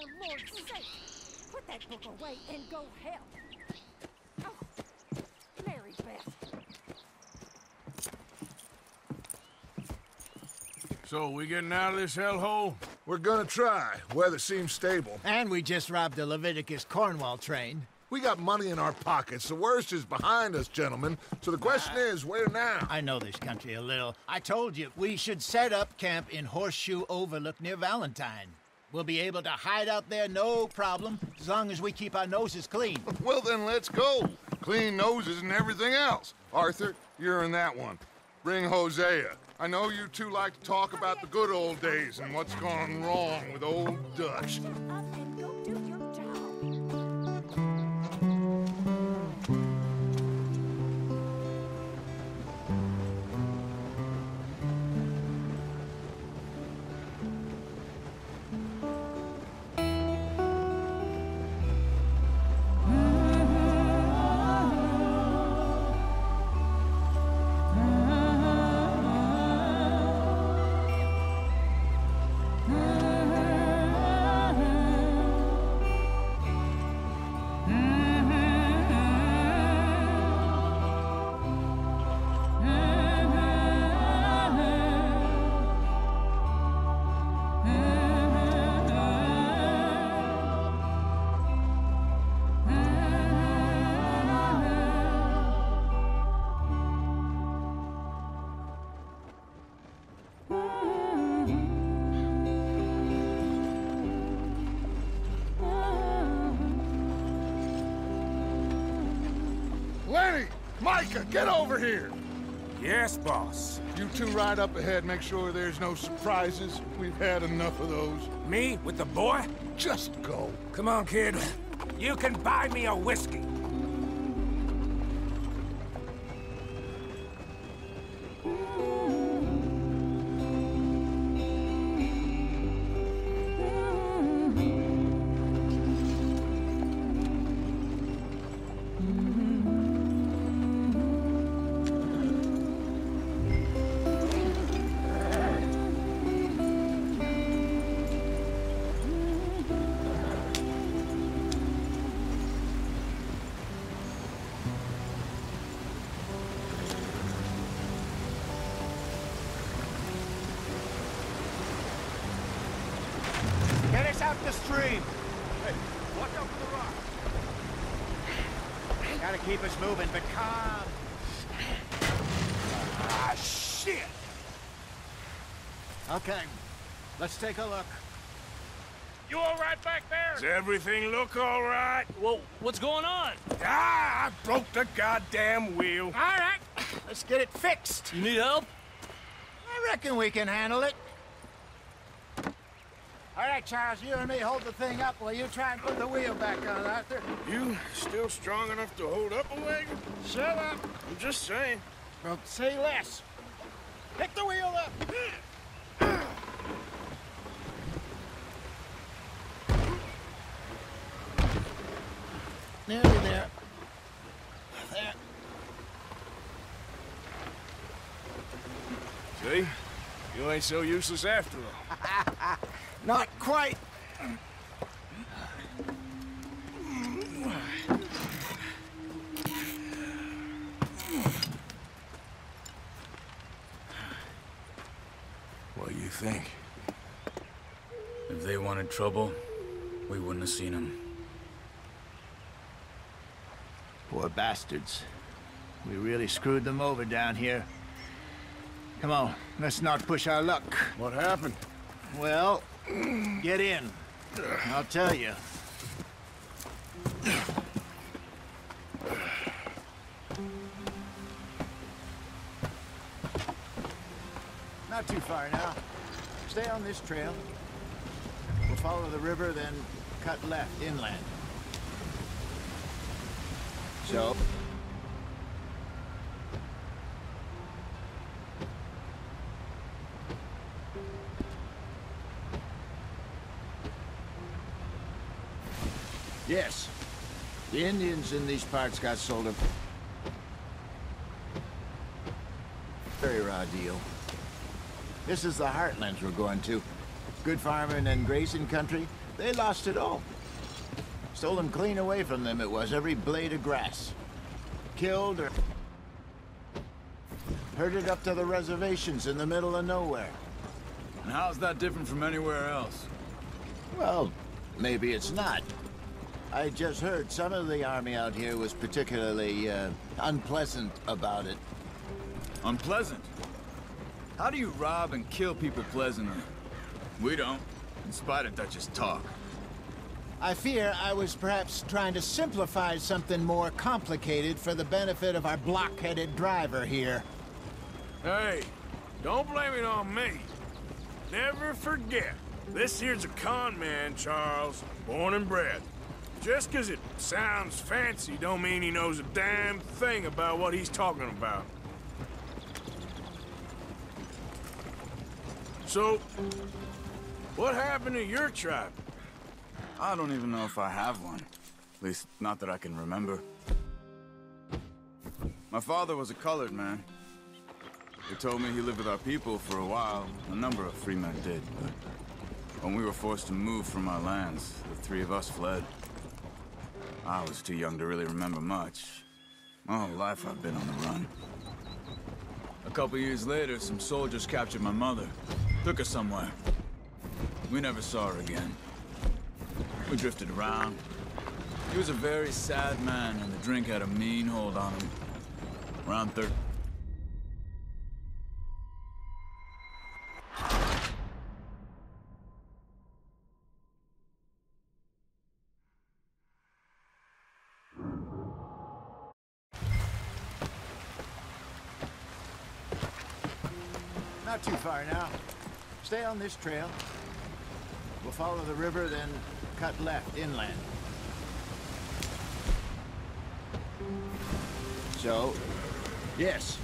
for Lord's sake! Put that book away and go help! Oh, Mary Beth. So, we getting out of this hellhole? We're gonna try. Weather seems stable. And we just robbed a Leviticus Cornwall train. We got money in our pockets. The worst is behind us, gentlemen. So the question is, where now? I know this country a little. I told you, we should set up camp in Horseshoe Overlook near Valentine. We'll be able to hide out there, no problem, as long as we keep our noses clean. Well, then let's go. Clean noses and everything else. Arthur, you're in that one. Bring Hosea. I know you two like to talk about the good old days and what's gone wrong with old Dutch. Shut up and go do your job. Lenny! Micah, get over here! Yes, boss. You two ride up ahead, make sure there's no surprises. We've had enough of those. Me with the boy? Just go. Come on, kid. You can buy me a whiskey. Get us out the stream. Hey, watch out for the rock. Gotta keep us moving, but calm. Ah, shit! Okay, let's take a look. You all right back there? Does everything look all right? Well, what's going on? Ah, I broke the goddamn wheel. All right, let's get it fixed. You need help? I reckon we can handle it. All right, Charles, you and me hold the thing up while you try and put the wheel back on, Arthur. You still strong enough to hold up a wagon? Shut up. I'm just saying. Well, say less. Pick the wheel up. Nearly there. There. See? You ain't so useless after all. Not quite. What do you think? If they wanted trouble, we wouldn't have seen them. Poor bastards. We really screwed them over down here. Come on, let's not push our luck. What happened? Well, get in. I'll tell you. Not too far now. Stay on this trail. We'll follow the river, then cut left inland. So? Yes. The Indians in these parts got sold a very raw deal. This is the heartlands we're going to. Good farming and grazing country, they lost it all. Stolen clean away from them it was, every blade of grass. Killed or herded up to the reservations in the middle of nowhere. And how's that different from anywhere else? Well, maybe it's not. I just heard some of the army out here was particularly, unpleasant about it. Unpleasant? How do you rob and kill people pleasantly? We don't, in spite of Dutch's talk. I fear I was perhaps trying to simplify something more complicated for the benefit of our block-headed driver here. Hey, don't blame it on me. Never forget, this here's a con man, Charles, born and bred. Just 'cause it sounds fancy don't mean he knows a damn thing about what he's talking about. So, what happened to your tribe? I don't even know if I have one. At least, not that I can remember. My father was a colored man. They told me he lived with our people for a while. A number of free men did, but when we were forced to move from our lands, the three of us fled. I was too young to really remember much. My whole life I've been on the run. A couple years later, some soldiers captured my mother. Took her somewhere. We never saw her again. We drifted around. He was a very sad man, and the drink had a mean hold on him. Around 30. Not too far now. Stay on this trail. We'll follow the river, then cut left inland. So, yes,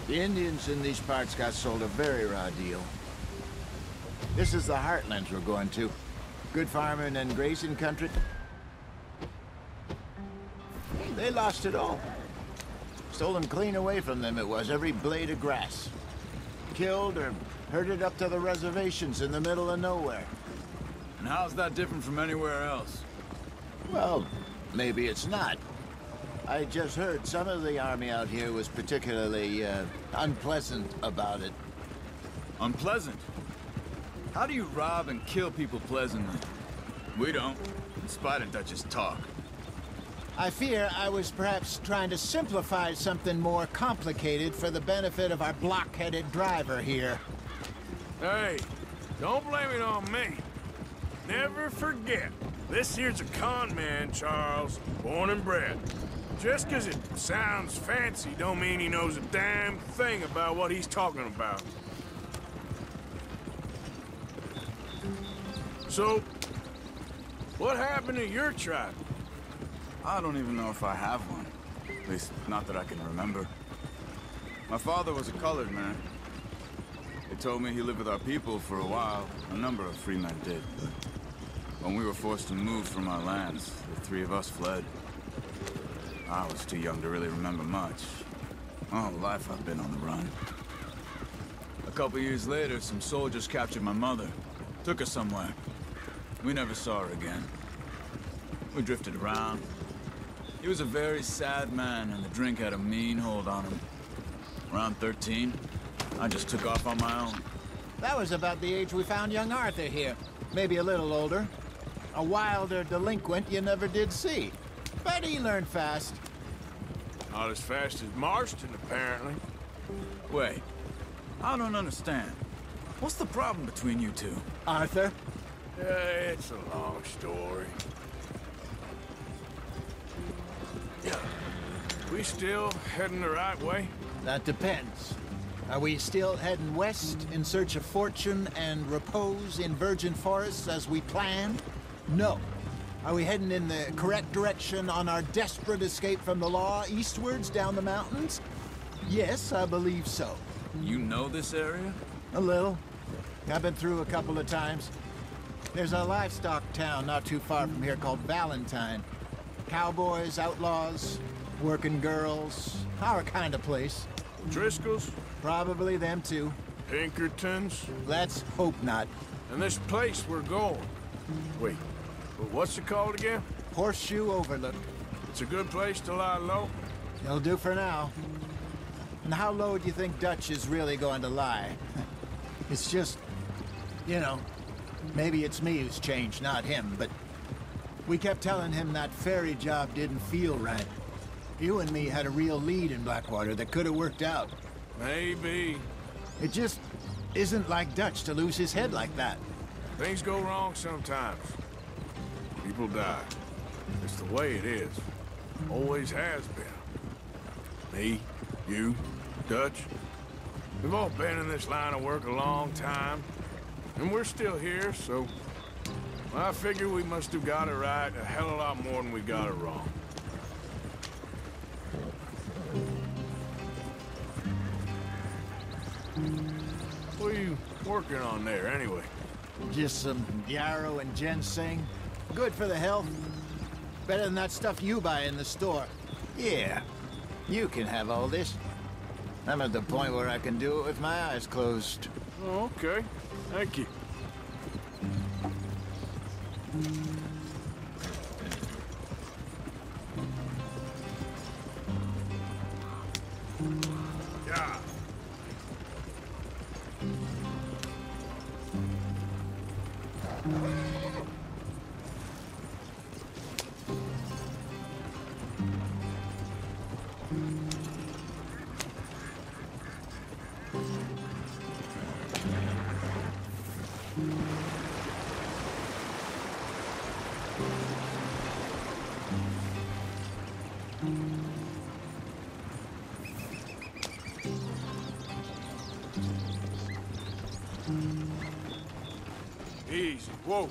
the Indians in these parts got sold a very raw deal. This is the heartlands we're going to. Good farming and grazing country. They lost it all. Stolen clean away from them it was, every blade of grass. Killed or herded up to the reservations in the middle of nowhere. And how's that different from anywhere else? Well, maybe it's not. I just heard some of the army out here was particularly, unpleasant about it. Unpleasant? How do you rob and kill people pleasantly? We don't, in spite of Dutch's talk. I fear I was perhaps trying to simplify something more complicated for the benefit of our block-headed driver here. Hey, don't blame it on me. Never forget, this here's a con man, Charles, born and bred. Just 'cause it sounds fancy don't mean he knows a damn thing about what he's talking about. So, what happened to your tribe? I don't even know if I have one. At least, not that I can remember. My father was a colored man. They told me he lived with our people for a while. A number of free men did, but when we were forced to move from our lands, the three of us fled. I was too young to really remember much. My whole life I've been on the run. A couple years later, some soldiers captured my mother. Took her somewhere. We never saw her again. We drifted around. He was a very sad man, and the drink had a mean hold on him. Around 13, I just took off on my own. That was about the age we found young Arthur here. Maybe a little older. A wilder delinquent you never did see. But he learned fast. Not as fast as Marston, apparently. Wait, I don't understand. What's the problem between you two? Arthur? It's a long story. Yeah. We still heading the right way? That depends. Are we still heading west in search of fortune and repose in virgin forests as we planned? No. Are we heading in the correct direction on our desperate escape from the law eastwards down the mountains? Yes, I believe so. You know this area? A little. I've been through a couple of times. There's a livestock town not too far from here called Valentine. Cowboys, outlaws, working girls, our kind of place. Driscoll's? Probably them too. Pinkertons? Let's hope not. And this place we're going. Wait, what's it called again? Horseshoe Overlook. It's a good place to lie low? It'll do for now. And how low do you think Dutch is really going to lie? It's just, you know, maybe it's me who's changed, not him, but we kept telling him that ferry job didn't feel right. You and me had a real lead in Blackwater that could have worked out. Maybe. It just isn't like Dutch to lose his head like that. Things go wrong sometimes. People die. It's the way it is. Always has been. Me, you, Dutch. We've all been in this line of work a long time. And we're still here, so... I figure we must have got it right a hell of a lot more than we got it wrong. What are you working on there, anyway? Just some yarrow and ginseng. Good for the health. Better than that stuff you buy in the store. Yeah, you can have all this. I'm at the point where I can do it with my eyes closed. Oh, okay. Thank you. Yeah. Easy. Whoa.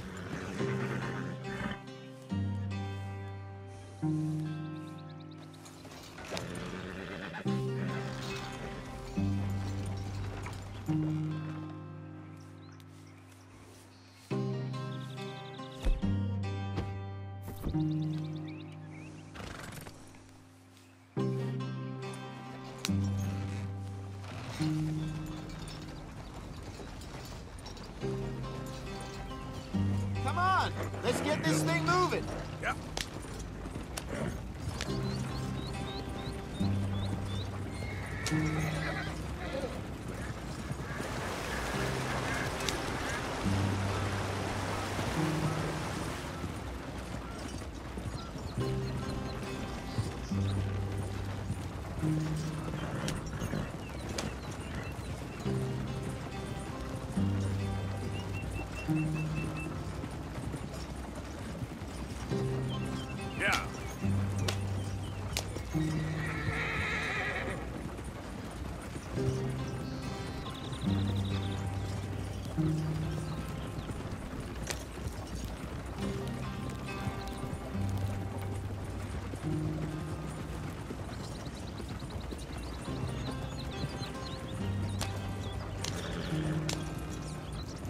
Come on, let's get this thing moving. Yeah. Yeah.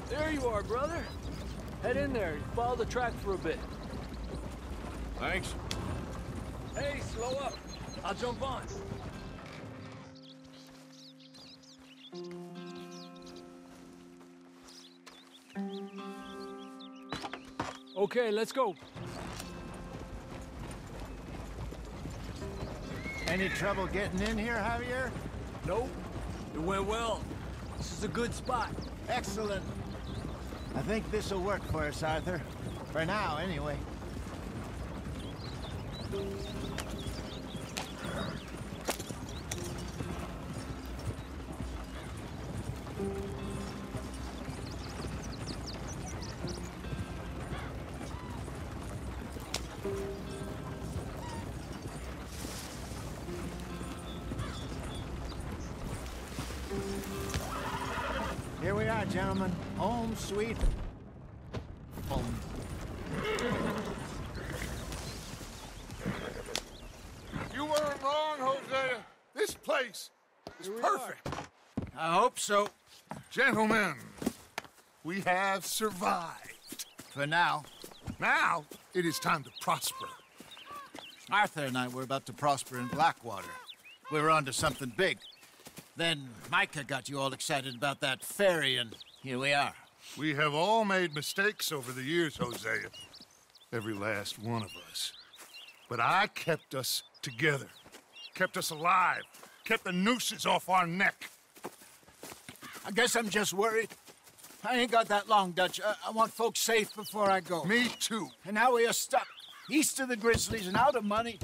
There you are, brother. Head in there and follow the track for a bit. Thanks. Hey, slow up. I'll jump on. Okay, let's go. Any trouble getting in here, Javier? Nope. It went well. This is a good spot. Excellent. I think this'll work for us, Arthur. For now, anyway. Here we are, gentlemen. Home sweet home. You weren't wrong, Hosea. This place is perfect. I hope so. Gentlemen, we have survived. For now. Now, it is time to prosper. Arthur and I were about to prosper in Blackwater. We were onto something big. Then Micah got you all excited about that ferry, and here we are. We have all made mistakes over the years, Hosea. Every last one of us. But I kept us together. Kept us alive. Kept the nooses off our neck. I guess I'm just worried. I ain't got that long, Dutch. I want folks safe before I go. Me too. And now we are stuck east of the Grizzlies and out of money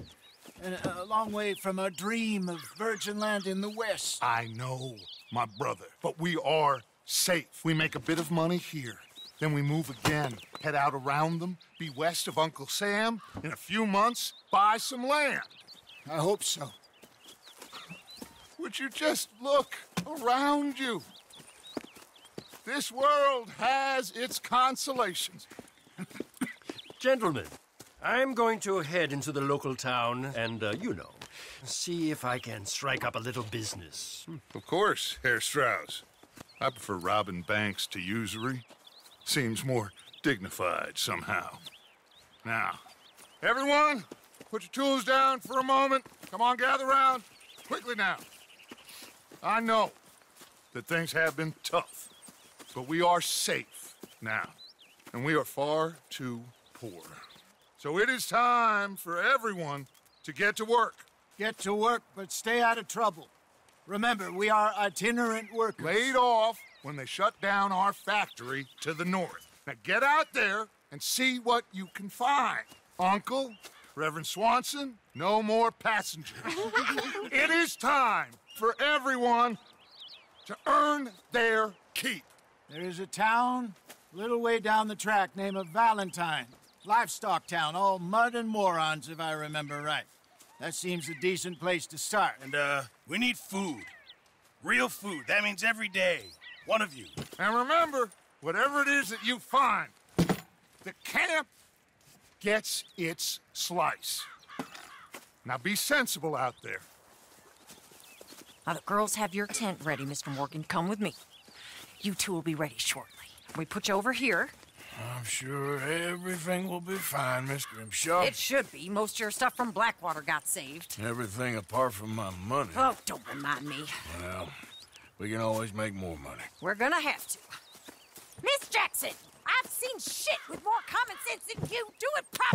and a long way from our dream of virgin land in the west. I know, my brother, but we are safe. We make a bit of money here. Then we move again, head out around them, be west of Uncle Sam. In a few months, buy some land. I hope so. Would you just look around you? This world has its consolations. Gentlemen, I'm going to head into the local town and, see if I can strike up a little business. Of course, Herr Strauss. I prefer robbing banks to usury. Seems more dignified somehow. Now, everyone, put your tools down for a moment. Come on, gather round. Quickly now. I know that things have been tough, but we are safe now, and we are far too poor. So it is time for everyone to get to work. Get to work, but stay out of trouble. Remember, we are itinerant workers. Laid off when they shut down our factory to the north. Now get out there and see what you can find. Uncle, Reverend Swanson, no more passengers. It is time for everyone to earn their keep. There is a town a little way down the track named Valentine. Livestock town, all mud and morons, if I remember right. That seems a decent place to start. And, we need food. Real food. That means every day. One of you. And remember, whatever it is that you find, the camp gets its slice. Now be sensible out there. Now, the girls have your tent ready, Mr. Morgan. Come with me. You two will be ready shortly. We put you over here. I'm sure everything will be fine, Miss Grimshaw. It should be. Most of your stuff from Blackwater got saved. Everything apart from my money. Oh, don't remind me. Well, we can always make more money. We're gonna have to. Miss Jackson, I've seen shit with more common sense than you. Do it properly.